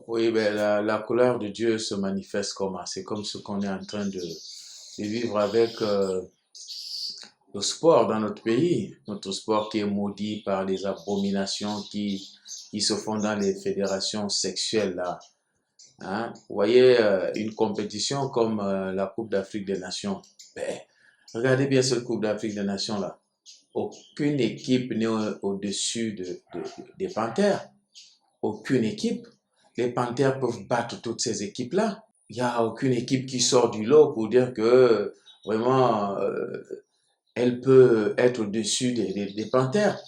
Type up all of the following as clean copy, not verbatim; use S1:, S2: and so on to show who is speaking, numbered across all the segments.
S1: Oui, ben, la colère de Dieu se manifeste comment? C'est comme ce qu'on est en train de vivre avec le sport dans notre pays. Notre sport qui est maudit par les abominations qui se font dans les fédérations sexuelles là. Hein? Vous voyez, une compétition comme la Coupe d'Afrique des Nations. Ben, regardez bien cette Coupe d'Afrique des Nations là. Aucune équipe n'est au-dessus des Panthères. Aucune équipe. Les Panthères peuvent battre toutes ces équipes-là. Il n'y a aucune équipe qui sort du lot pour dire que vraiment elle peut être au-dessus des Panthères.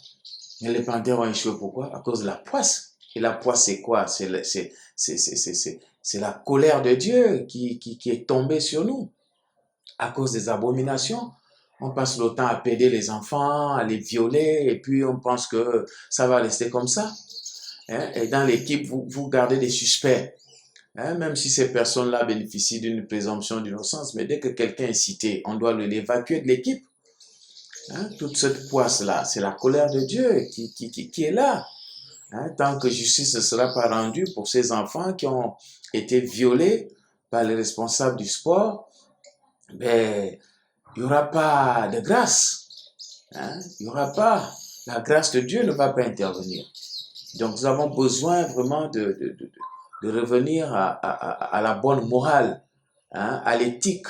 S1: Mais les Panthères ont échoué pourquoi? À cause de la poisse. Et la poisse, c'est quoi? C'est la colère de Dieu qui est tombée sur nous à cause des abominations. On passe le temps à péder les enfants, à les violer, et puis on pense que ça va rester comme ça. Hein? Et dans l'équipe, vous gardez des suspects. Hein? Même si ces personnes-là bénéficient d'une présomption d'innocence, mais dès que quelqu'un est cité, on doit l'évacuer de l'équipe. Hein? Toute cette poisse-là, c'est la colère de Dieu qui est là. Hein? Tant que justice ne sera pas rendue pour ces enfants qui ont été violés par les responsables du sport, ben, il n'y aura pas de grâce. Hein? Il n'y aura pas. La grâce de Dieu ne va pas intervenir. Donc nous avons besoin vraiment de revenir à la bonne morale, hein, à l'éthique,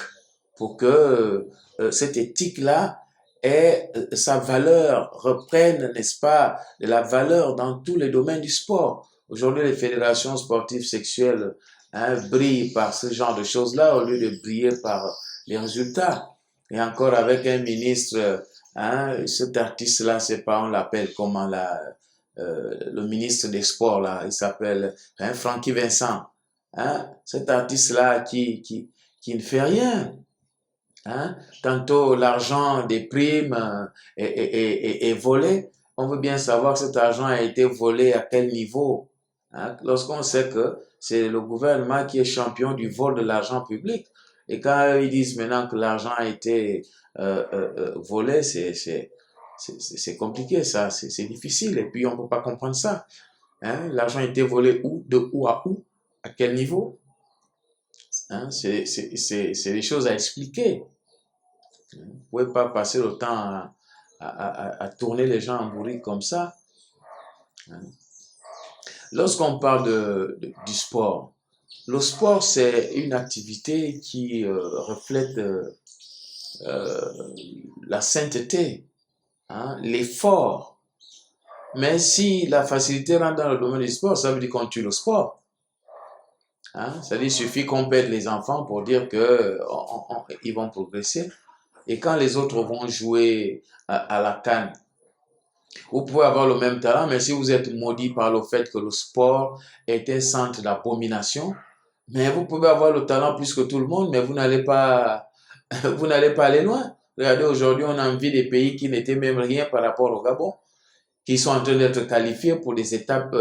S1: pour que cette éthique-là ait sa valeur, reprenne, n'est-ce pas, de la valeur dans tous les domaines du sport. Aujourd'hui, les fédérations sportives sexuelles, hein, brillent par ce genre de choses-là au lieu de briller par les résultats. Et encore avec un ministre, hein, cet artiste-là, c'est pas, on l'appelle comment là, le ministre des Sports, là, il s'appelle hein, Francky Vincent. Hein, cet artiste-là qui ne fait rien. Hein. Tantôt, l'argent des primes est volé. On veut bien savoir que cet argent a été volé à quel niveau. Hein. Lorsqu'on sait que c'est le gouvernement qui est champion du vol de l'argent public. Et quand ils disent maintenant que l'argent a été volé, c'est compliqué, ça, c'est difficile. Et puis, on ne peut pas comprendre ça. Hein? L'argent a été volé où, de où, à quel niveau? Hein? C'est des choses à expliquer. Vous ne pouvez pas passer le temps à tourner les gens en bourrique comme ça. Hein? Lorsqu'on parle du sport, le sport, c'est une activité qui reflète la sainteté, hein, l'effort. Mais si la facilité rentre dans le domaine du sport, ça veut dire qu'on tue le sport. Hein? Ça veut dire qu'il suffit qu'on pète les enfants pour dire qu'ils vont progresser. Et quand les autres vont jouer à la canne, vous pouvez avoir le même talent, mais si vous êtes maudit par le fait que le sport est un centre d'abomination, mais vous pouvez avoir le talent plus que tout le monde, mais vous n'allez pas, vous n'allez pas aller loin. Regardez, aujourd'hui, on a envie des pays qui n'étaient même rien par rapport au Gabon, qui sont en train d'être qualifiés pour des étapes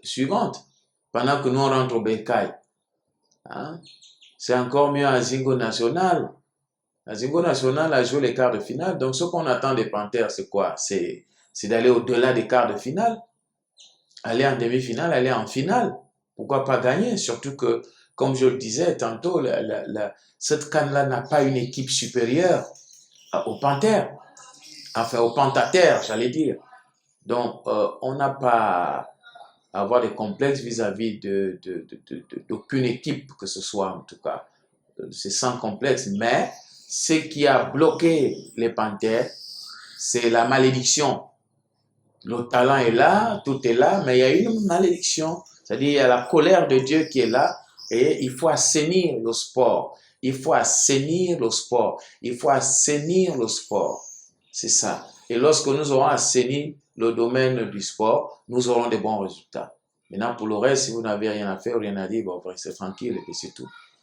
S1: suivantes, pendant que nous, on rentre au Bercail. Hein? C'est encore mieux à Zingo National. À Zingo National a joué les quarts de finale. Donc, ce qu'on attend des Panthères, c'est quoi? C'est d'aller au-delà des quarts de finale, aller en demi-finale, aller en finale. Pourquoi pas gagner? Surtout que, comme je le disais tantôt, cette canne-là n'a pas une équipe supérieure aux Panthères, enfin aux Pantatères, j'allais dire. Donc, on n'a pas à avoir des complexes vis-à-vis d'aucune équipe que ce soit, en tout cas. C'est sans complexe, mais ce qui a bloqué les Panthères, c'est la malédiction. Le talent est là, tout est là, mais il y a une malédiction. C'est-à-dire, il y a la colère de Dieu qui est là et il faut assainir le sport. Il faut assainir le sport. Il faut assainir le sport. C'est ça. Et lorsque nous aurons assaini le domaine du sport, nous aurons des bons résultats. Maintenant, pour le reste, si vous n'avez rien à faire, rien à dire, bon, restez tranquille et puis c'est tout.